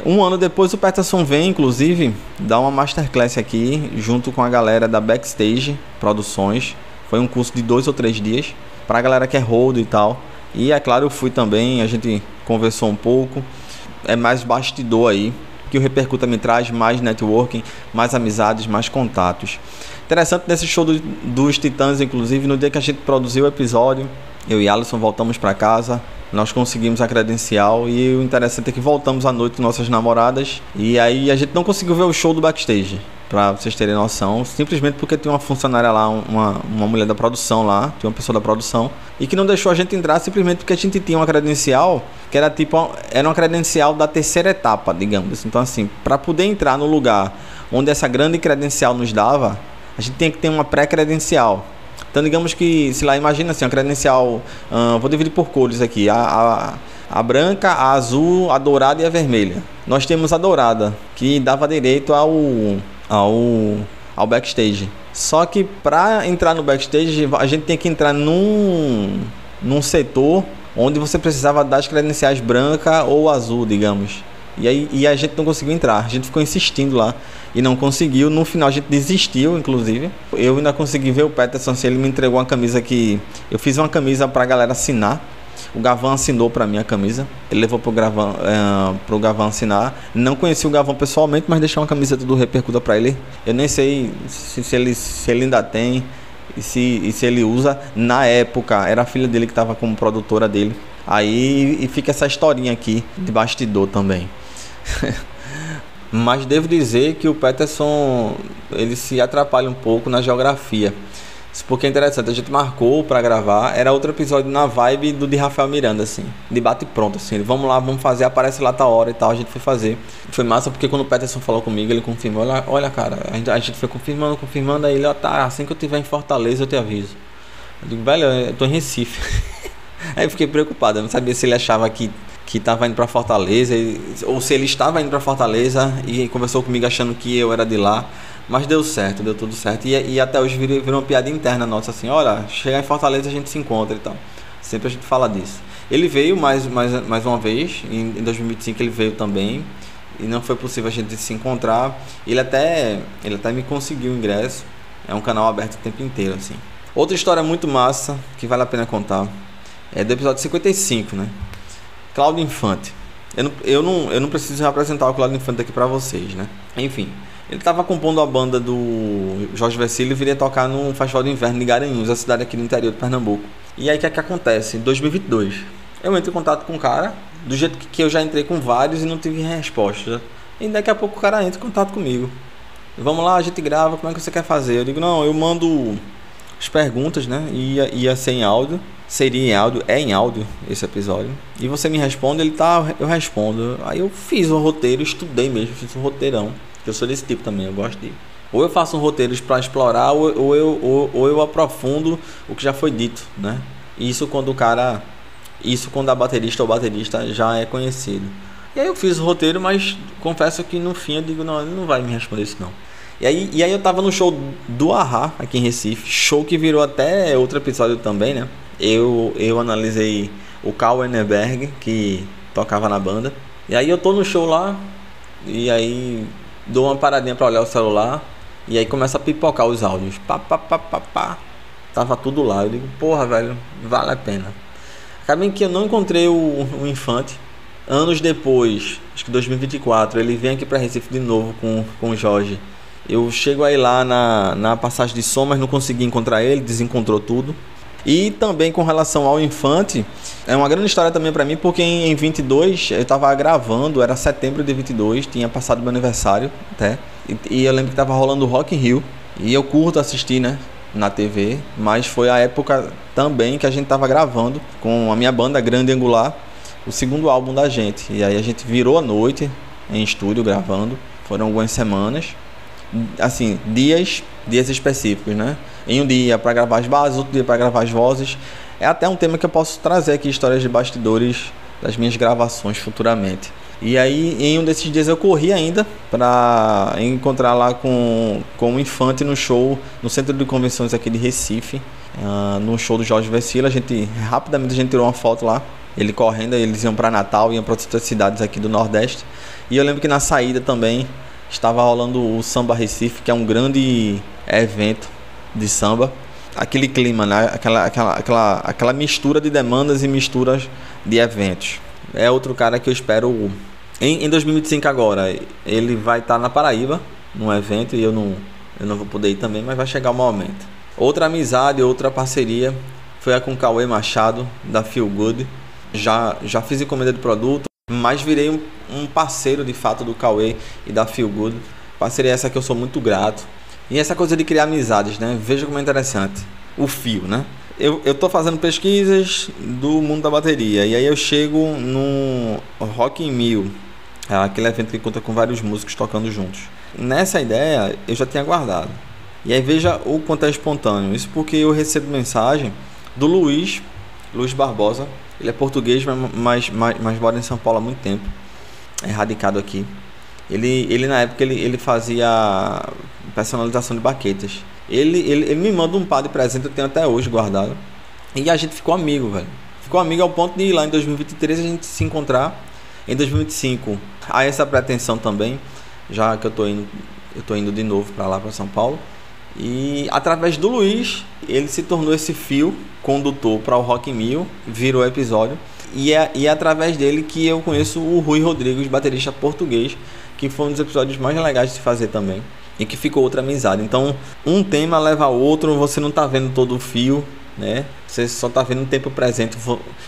Um ano depois o Peterson vem, inclusive, dar uma masterclass aqui junto com a galera da Backstage Produções. Foi um curso de 2 ou 3 dias para a galera que é hold e tal, e é claro, eu fui também, a gente conversou um pouco. É mais bastidor aí, que o Repercuta me traz mais networking, mais amizades, mais contatos. Interessante nesse show dos Titãs, inclusive, no dia que a gente produziu o episódio, eu e Alisson voltamos para casa, nós conseguimos a credencial, e o interessante é que voltamos à noite com nossas namoradas, e aí a gente não conseguiu ver o show do backstage, para vocês terem noção, simplesmente porque tinha uma funcionária lá, uma mulher da produção lá, tinha uma pessoa da produção, e que não deixou a gente entrar simplesmente porque a gente tinha uma credencial que era uma credencial da terceira etapa, digamos. Então assim, para poder entrar no lugar onde essa grande credencial nos dava, a gente tinha que ter uma pré-credencial. Então digamos que, sei lá, imagina assim, a credencial, vou dividir por cores aqui, a branca, a azul, a dourada e a vermelha. Nós temos a dourada, que dava direito ao backstage. Só que para entrar no backstage, a gente tem que entrar num setor onde você precisava das credenciais branca ou azul, digamos. E a gente não conseguiu entrar. A gente ficou insistindo lá e não conseguiu. No final a gente desistiu, inclusive. Eu ainda consegui ver o Peterson, ele me entregou uma camisa que... Eu fiz uma camisa pra galera assinar. O Gavan assinou pra mim a camisa. Ele levou pro Gavan assinar. Não conheci o Gavan pessoalmente, mas deixei uma camiseta do Repercuta pra ele. Eu nem sei se ele ainda tem e se ele usa. Na época era a filha dele que estava como produtora dele. Aí e fica essa historinha aqui de bastidor também. Mas devo dizer que o Peterson, ele se atrapalha um pouco na geografia. Isso porque é interessante, a gente marcou pra gravar, era outro episódio na vibe do de Rafael Miranda, assim, de bate pronto, assim, ele, vamos lá, vamos fazer, aparece lá, tá hora e tal, a gente foi fazer. Foi massa porque quando o Peterson falou comigo, ele confirmou, olha cara, a gente foi confirmando, aí ele, ó, tá, assim que eu estiver em Fortaleza eu te aviso. Eu digo, velho, eu tô em Recife. Aí eu fiquei preocupado, eu não sabia se ele achava que estava indo para Fortaleza, ou se ele estava indo para Fortaleza e conversou comigo achando que eu era de lá. Mas deu certo, deu tudo certo. E até hoje virou uma piada interna nossa, assim, olha, chegar em Fortaleza a gente se encontra e tal. Sempre a gente fala disso. Ele veio mais uma vez, em 2025 ele veio também, e não foi possível a gente se encontrar. Ele até me conseguiu o ingresso, é um canal aberto o tempo inteiro, assim. Outra história muito massa, que vale a pena contar, é do episódio 55, né? Cláudio Infante. Eu não preciso apresentar o Cláudio Infante aqui pra vocês, né? Enfim, ele estava compondo a banda do Jorge Vercillo e viria tocar no Festival de Inverno de Garanhuns, a cidade aqui no interior de Pernambuco. E aí o que é que acontece? Em 2022, eu entro em contato com o cara, do jeito que eu já entrei com vários e não tive resposta. E daqui a pouco o cara entra em contato comigo. Vamos lá, a gente grava, como é que você quer fazer? Eu digo, não, eu mando as perguntas, né? Ia ser em áudio. Seria em áudio, é em áudio esse episódio. E você me responde, ele tá, eu respondo. Aí eu fiz um roteiro, estudei mesmo, fiz um roteirão. Eu sou desse tipo também, eu gosto de... Ou eu faço um roteiro para explorar, ou eu aprofundo o que já foi dito, né? Isso quando a baterista ou baterista já é conhecido. E aí eu fiz o roteiro, mas confesso que no fim eu digo, não, ele não vai me responder isso não. E aí eu tava no show do A-ha aqui em Recife, show que virou até outro episódio também, né? Eu analisei o Karl Enneberg, que tocava na banda. E aí eu tô no show lá, e aí dou uma paradinha pra olhar o celular, e aí começa a pipocar os áudios. Pá. Tava tudo lá. Eu digo, porra, velho, vale a pena. Acabei que eu não encontrei o Infante. Anos depois, acho que 2024, ele vem aqui pra Recife de novo com o Jorge. Eu chego aí lá na passagem de som, mas não consegui encontrar ele, desencontrou tudo. E também com relação ao Infante, é uma grande história também para mim, porque em 22 eu estava gravando, era setembro de 22, tinha passado meu aniversário até. E eu lembro que estava rolando o Rock in Rio, e eu curto assistir, né, na TV, mas foi a época também que a gente estava gravando com a minha banda Grande Angular, o segundo álbum da gente. E aí a gente virou a noite em estúdio gravando, foram algumas semanas, assim, dias específicos, né? Em um dia para gravar as bases, outro dia para gravar as vozes. É até um tema que eu posso trazer aqui, histórias de bastidores das minhas gravações futuramente. E aí, em um desses dias eu corri ainda para encontrar lá com o Infante no show, no Centro de Convenções aqui de Recife, no show do Jorge Vecila. Rapidamente a gente tirou uma foto lá, ele correndo, eles iam para Natal, iam para outras cidades aqui do Nordeste. E eu lembro que na saída também estava rolando o Samba Recife, que é um grande evento de samba. Aquele clima, né? Aquela mistura de demandas e misturas de eventos. É outro cara que eu espero em 2025 agora. Ele vai estar na Paraíba, num evento, e eu não vou poder ir também, mas vai chegar o momento. Outra amizade, outra parceria foi a com Cauê Machado, da Feel Good. Já fiz encomenda de produto, mas virei um parceiro de fato do Cauê e da Feel Good. Parceria essa que eu sou muito grato. E essa coisa de criar amizades, né? Veja como é interessante o fio, né? Eu tô fazendo pesquisas do mundo da bateria, e aí eu chego no Rock in Rio, aquele evento que conta com vários músicos tocando juntos. Nessa ideia eu já tinha guardado. E aí veja o quanto é espontâneo. Isso porque eu recebo mensagem do Luiz Barbosa. Ele é português, mas mora em São Paulo há muito tempo. É radicado aqui. Ele na época ele fazia personalização de baquetas. Ele me manda um par de presente, eu tenho até hoje guardado. E a gente ficou amigo, velho. Ficou amigo ao ponto de ir lá em 2023 a gente se encontrar. Em 2025 há essa pretensão também, já que eu tô indo de novo para lá, para São Paulo. E através do Luiz, ele se tornou esse fio condutor para o Rock in Rio, virou episódio. E é através dele que eu conheço o Rui Rodrigues, baterista português, que foi um dos episódios mais legais de se fazer também, e que ficou outra amizade. Então, um tema leva a outro, você não tá vendo todo o fio, né? Você só tá vendo o tempo presente,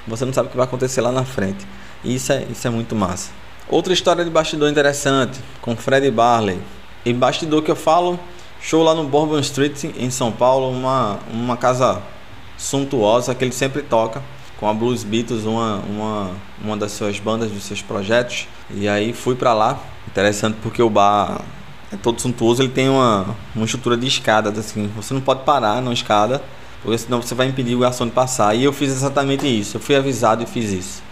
você não sabe o que vai acontecer lá na frente. E isso é muito massa. Outra história de bastidor interessante, com Fred Barley. E bastidor que eu falo, show lá no Bourbon Street, em São Paulo, uma casa suntuosa que ele sempre toca, com a Blues Beatles, uma das suas bandas, dos seus projetos. E aí fui pra lá. Interessante porque o bar é todo suntuoso, ele tem uma estrutura de escada, assim, você não pode parar na escada, porque senão você vai impedir o garçom de passar. E eu fiz exatamente isso, eu fui avisado e fiz isso.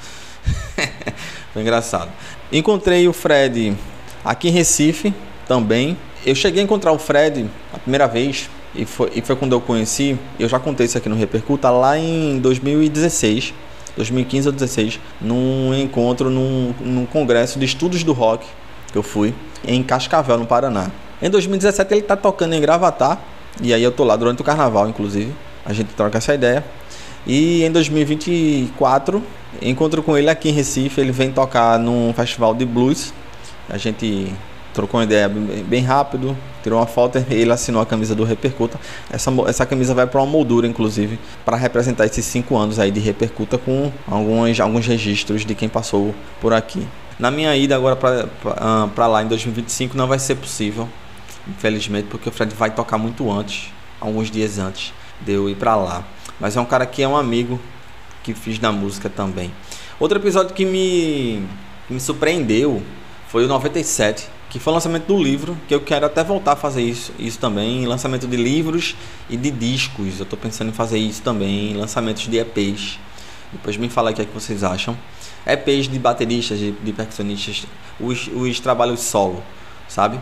Foi engraçado. Encontrei o Fred aqui em Recife também. Eu cheguei a encontrar o Fred a primeira vez, e foi quando eu conheci. Eu já contei isso aqui no Repercuta, lá em 2015 ou 2016, num encontro, num congresso de estudos do rock que eu fui em Cascavel, no Paraná. Em 2017 ele tá tocando em Gravatá, e aí eu tô lá durante o carnaval, inclusive, a gente troca essa ideia. E em 2024 encontro com ele aqui em Recife. Ele vem tocar num festival de blues. A gente trocou uma ideia bem rápido, tirou uma foto, ele assinou a camisa do Repercuta. Essa camisa vai para uma moldura, inclusive, para representar esses 5 anos aí de Repercuta, com alguns registros de quem passou por aqui. Na minha ida agora para lá em 2025 não vai ser possível, infelizmente, porque o Fred vai tocar muito antes, alguns dias antes de eu ir para lá. Mas é um cara que é um amigo que fiz na música também. Outro episódio que me surpreendeu foi o 97, que foi o lançamento do livro, que eu quero até voltar a fazer isso também, lançamento de livros e de discos. Eu estou pensando em fazer isso também, lançamentos de EPs. Depois me fala o que é que vocês acham. EPs de bateristas, de percussionistas, os trabalhos solo, sabe?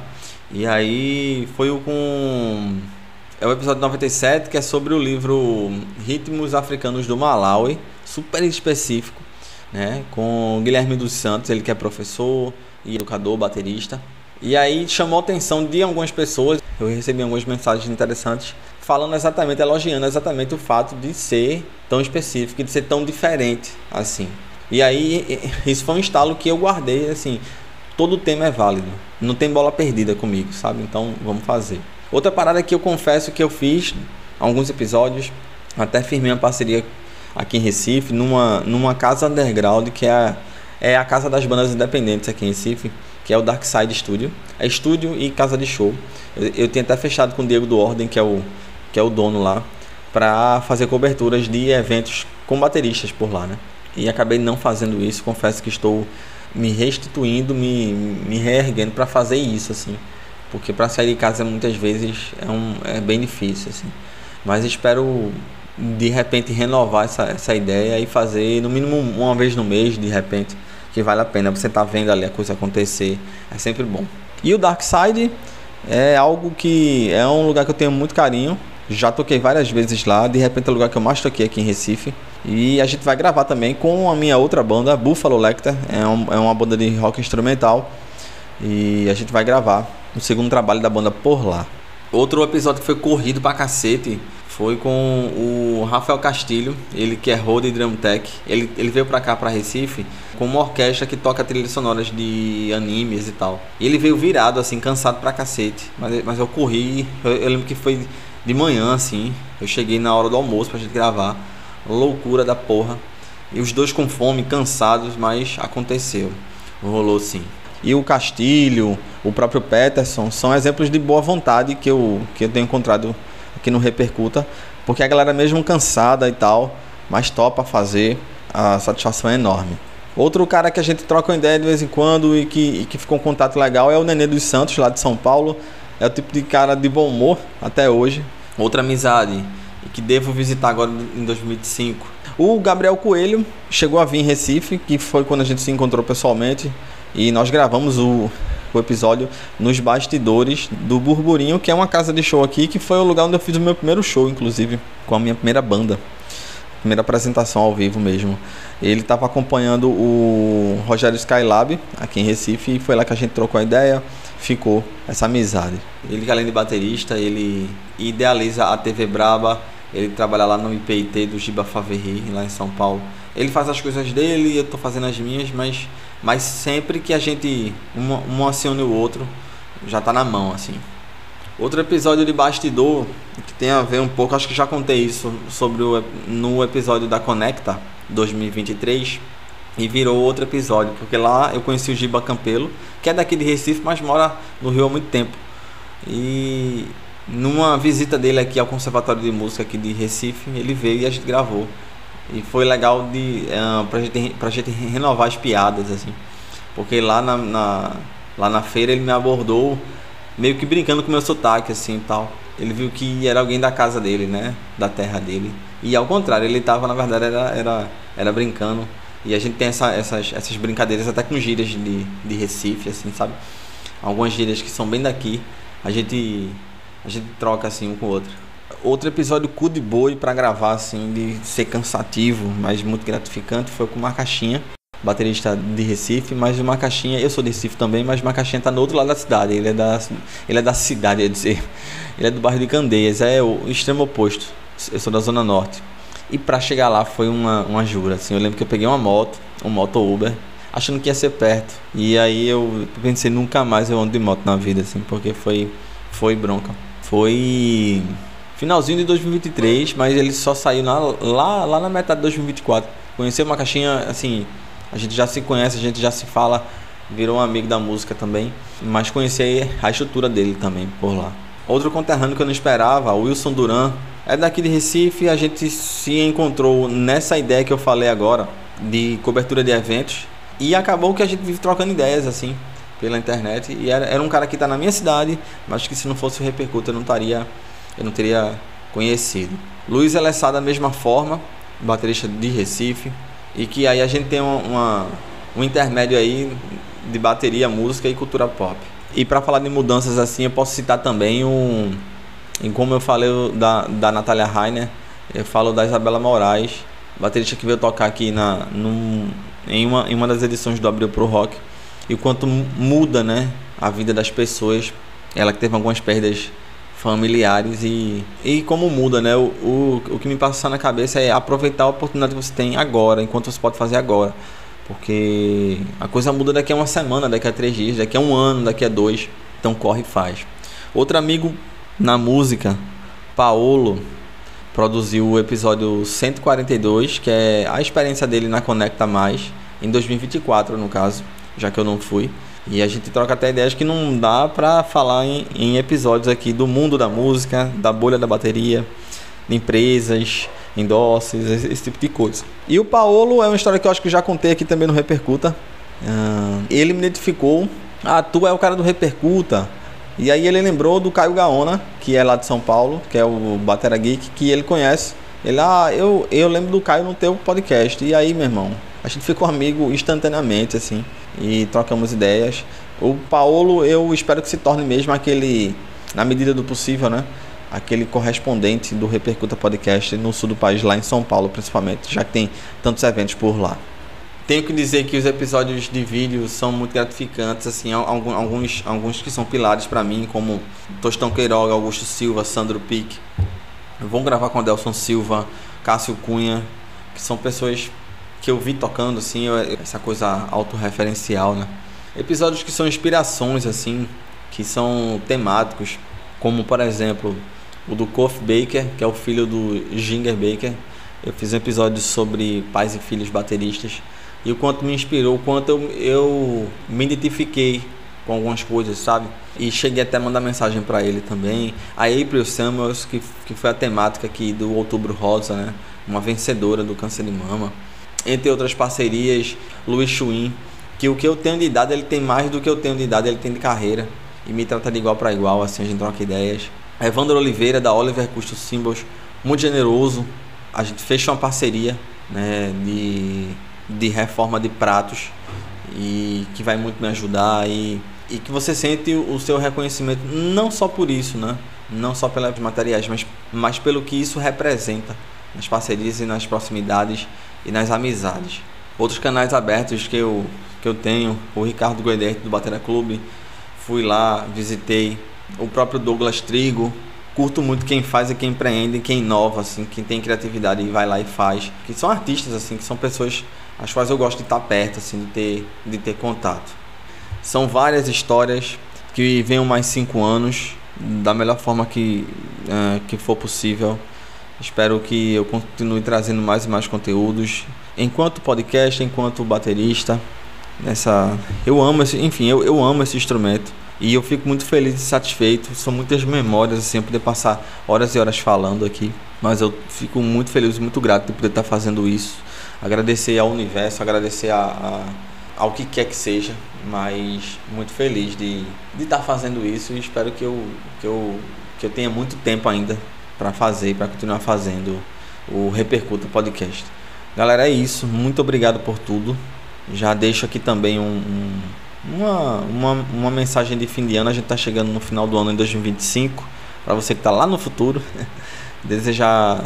E aí foi é o episódio 97, que é sobre o livro Ritmos Africanos do Malawi, super específico, né? Com Guilherme dos Santos, ele que é professor e educador, baterista. E aí chamou a atenção de algumas pessoas. Eu recebi algumas mensagens interessantes falando exatamente, elogiando exatamente o fato de ser tão específico, de ser tão diferente assim. E aí isso foi um estalo que eu guardei, assim, todo tema é válido. Não tem bola perdida comigo, sabe? Então vamos fazer. Outra parada que eu confesso que eu fiz alguns episódios, até firmei uma parceria aqui em Recife, numa casa underground que é a casa das bandas independentes aqui em Recife, que é o Dark Side Studio. É estúdio e casa de show. Eu tinha até fechado com o Diego do Ordem, que é o dono lá, para fazer coberturas de eventos com bateristas por lá, né? E acabei não fazendo isso. Confesso que estou me restituindo, me reerguendo para fazer isso, assim, porque para sair de casa muitas vezes é bem difícil, assim. Mas espero de repente renovar essa ideia e fazer no mínimo uma vez no mês, de repente, que vale a pena. Você tá vendo ali a coisa acontecer, é sempre bom. E o Dark Side é algo que é um lugar que eu tenho muito carinho. Já toquei várias vezes lá, de repente é o lugar que eu mais toquei aqui em Recife. E a gente vai gravar também com a minha outra banda, Buffalo Lecter. É uma banda de rock instrumental. E a gente vai gravar o segundo trabalho da banda por lá. Outro episódio que foi corrido pra cacete foi com o Rafael Castilho, ele que é road e drum tech. Ele veio pra cá, pra Recife, com uma orquestra que toca trilhas sonoras de animes e tal. E ele veio virado, assim, cansado pra cacete. Mas eu corri, eu lembro que foi de manhã, assim. Eu cheguei na hora do almoço pra gente gravar. Loucura da porra. E os dois com fome, cansados, mas aconteceu. Rolou sim. E o Castilho, o próprio Peterson, são exemplos de boa vontade que eu tenho encontrado aqui no Repercuta, porque a galera mesmo cansada e tal, mas topa fazer, a satisfação é enorme. Outro cara que a gente troca uma ideia de vez em quando e que ficou um contato legal é o Nenê dos Santos, lá de São Paulo. É o tipo de cara de bom humor até hoje. Outra amizade que devo visitar agora em 2025. O Gabriel Coelho chegou a vir em Recife, que foi quando a gente se encontrou pessoalmente, e nós gravamos o episódio nos bastidores do Burburinho, que é uma casa de show aqui, que foi o lugar onde eu fiz o meu primeiro show, inclusive, com a minha primeira banda, primeira apresentação ao vivo mesmo. Ele estava acompanhando o Rogério Skylab aqui em Recife, e foi lá que a gente trocou a ideia, ficou essa amizade. Ele, além de baterista, ele idealiza a TV Braba, ele trabalha lá no IPIT do Giba Faveri, lá em São Paulo. Ele faz as coisas dele, eu tô fazendo as minhas, mas sempre que a gente um aciona o outro, já tá na mão, assim. Outro episódio de bastidor que tem a ver um pouco, acho que já contei isso no episódio da Conecta 2023, e virou outro episódio, porque lá eu conheci o Giba Campelo, que é daqui de Recife, mas mora no Rio há muito tempo. E numa visita dele aqui ao Conservatório de Música aqui de Recife, ele veio e a gente gravou. E foi legal pra gente renovar as piadas, assim. Porque lá na feira ele me abordou meio que brincando com o meu sotaque, assim, e tal. Ele viu que era alguém da casa dele, né? Da terra dele. E ao contrário, ele tava, na verdade, era brincando. E a gente tem essas brincadeiras até com gírias de Recife, assim, sabe? Algumas gírias que são bem daqui. A gente troca, assim, um com o outro. Outro episódio cu de boi pra gravar, assim, de ser cansativo, mas muito gratificante, foi com o Macaxinha, baterista de Recife. Mas o Macaxinha, eu sou de Recife também, mas o Macaxinha tá no outro lado da cidade. Ele é da cidade, ia dizer. Ele é do bairro de Candeias, é o extremo oposto. Eu sou da Zona Norte. E pra chegar lá foi uma jura, assim. Eu lembro que eu peguei uma moto Uber, achando que ia ser perto. E aí eu pensei, nunca mais eu ando de moto na vida, assim, porque foi bronca. Foi finalzinho de 2023, mas ele só saiu lá na metade de 2024. Conheci o Macaxinha, assim, a gente já se conhece, a gente já se fala, virou um amigo da música também, mas conheci a estrutura dele também por lá. Outro conterrâneo que eu não esperava, o Wilson Duran, é daqui de Recife. A gente se encontrou nessa ideia que eu falei agora, de cobertura de eventos, e acabou que a gente vive trocando ideias, assim, pela internet. E era um cara que está na minha cidade, mas que se não fosse o Repercuta eu não teria conhecido. Luiz Alessá da mesma forma, baterista de Recife, e que aí a gente tem um intermédio aí de bateria, música e cultura pop. E para falar de mudanças assim, eu posso citar também em como eu falei da Natália Rainer, eu falo da Isabela Moraes, baterista que veio tocar aqui em uma das edições do Abril Pro Rock, e o quanto muda, né, a vida das pessoas. Ela que teve algumas perdas familiares e como muda, né? O que me passa na cabeça é aproveitar a oportunidade que você tem agora, enquanto você pode fazer agora. porque a coisa muda daqui a uma semana, daqui a 3 dias, daqui a um ano, daqui a 2. Então corre e faz. Outro amigo na música, Paolo, produziu o episódio 142, que é a experiência dele na Conecta Mais, em 2024 no caso, já que eu não fui. E a gente troca até ideias que não dá pra falar em episódios aqui do mundo da música, da bolha da bateria, de empresas, endosses, esse tipo de coisa. E o Paolo é uma história que eu acho que eu já contei aqui também no Repercuta. Ele me identificou, tu é o cara do Repercuta. E aí ele lembrou do Caio Gaona, que é lá de São Paulo, que é o Batera Geek, que ele conhece. Ele, eu lembro do Caio no teu podcast. E aí, meu irmão, a gente ficou amigo instantaneamente, assim, e trocamos ideias. O Paolo, eu espero que se torne mesmo aquele, na medida do possível, né? Aquele correspondente do Repercuta Podcast no sul do país, lá em São Paulo principalmente, já que tem tantos eventos por lá. Tenho que dizer que os episódios de vídeo são muito gratificantes, assim, alguns que são pilares para mim, como Tostão Queiroga, Augusto Silva, Sandro Pique. Vão gravar com Adelson Silva, Cássio Cunha, que são pessoas que eu vi tocando, assim, essa coisa autorreferencial, né? Episódios que são inspirações, assim, que são temáticos, como, por exemplo, o do Kof Baker, que é o filho do Ginger Baker. Eu fiz um episódio sobre pais e filhos bateristas. E o quanto me inspirou, o quanto eu me identifiquei com algumas coisas, sabe? E cheguei até a mandar mensagem para ele também. A April Samuels, que foi a temática aqui do Outubro Rosa, né? Uma vencedora do câncer de mama. Entre outras parcerias, Luiz Chuin, que o que eu tenho de idade, ele tem mais do que eu tenho de idade, ele tem de carreira. E me trata de igual para igual, assim, a gente troca ideias. Evandro Oliveira, da Oliver Custom Symbols, muito generoso. A gente fechou uma parceria, né, de reforma de pratos, e que vai muito me ajudar, e que você sente o seu reconhecimento não só por isso, né? Não só pelos materiais, mas pelo que isso representa nas parcerias e nas proximidades e nas amizades. Outros canais abertos que eu tenho, o Ricardo Goedert do Batera Clube, fui lá, visitei. O próprio Douglas Trigo, curto muito quem faz e quem empreende, quem inova, assim, quem tem criatividade e vai lá e faz. Que são artistas, assim, que são pessoas às quais eu gosto de estar perto, assim, de ter contato. São várias histórias que venham mais 5 anos, da melhor forma que for possível. Espero que eu continue trazendo mais e mais conteúdos, enquanto podcast, enquanto baterista. Eu amo esse instrumento. E eu fico muito feliz e satisfeito. São muitas memórias, assim, eu poder passar horas e horas falando aqui. Mas eu fico muito feliz e muito grato de poder estar fazendo isso. Agradecer ao universo, agradecer ao que quer que seja. Mas muito feliz de estar fazendo isso. E espero que eu tenha muito tempo ainda para fazer, para continuar fazendo o Repercuta Podcast. Galera, é isso. Muito obrigado por tudo. Já deixo aqui também uma mensagem de fim de ano. A gente está chegando no final do ano em 2025. Para você que está lá no futuro, desejar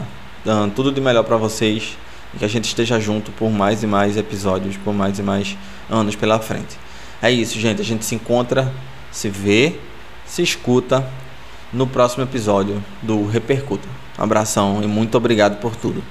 tudo de melhor para vocês e que a gente esteja junto por mais e mais episódios, por mais e mais anos pela frente. É isso, gente. A gente se encontra, se vê, se escuta no próximo episódio do Repercuta. Abração e muito obrigado por tudo.